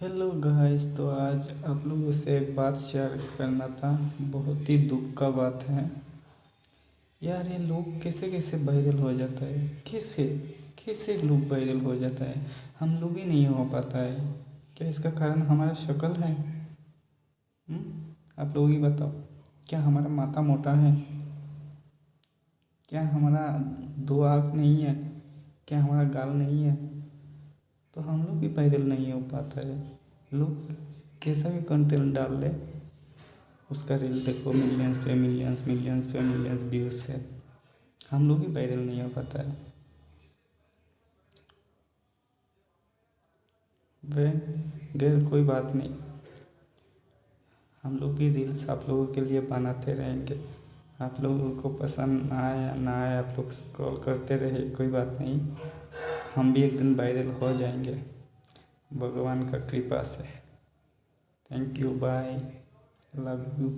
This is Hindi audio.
Hello guys. तो आज आप लोगों से एक बात शेयर करना था। बहुत ही दुख का बात है यार। ये लोग कैसे कैसे वायरल हो जाता है, कैसे कैसे लोग वायरल हो जाता है, हम लोग ही नहीं हो पाता है। क्या इसका कारण हमारा शक्ल है? आप लोग ही बताओ। क्या हमारा माथा मोटा है? क्या हमारा दो आँख नहीं है? क्या हमारा गाल नहीं है? तो हम लोग भी वायरल नहीं हो पाता है। लोग कैसा भी कंटेंट डाल ले, उसका रील देखो मिलियंस पे मिलियंस, मिलियंस पे मिलियंस व्यूज से। हम लोग ही वायरल नहीं हो पाता है। वे गैर कोई बात नहीं, हम लोग भी रील्स आप लोगों के लिए बनाते रहेंगे। आप लोगों को पसंद आए या ना आए, आप लोग स्क्रॉल करते रहे, कोई बात नहीं। हम भी एक दिन वायरल हो जाएंगे भगवान का कृपा से। Thank you, bye, love you.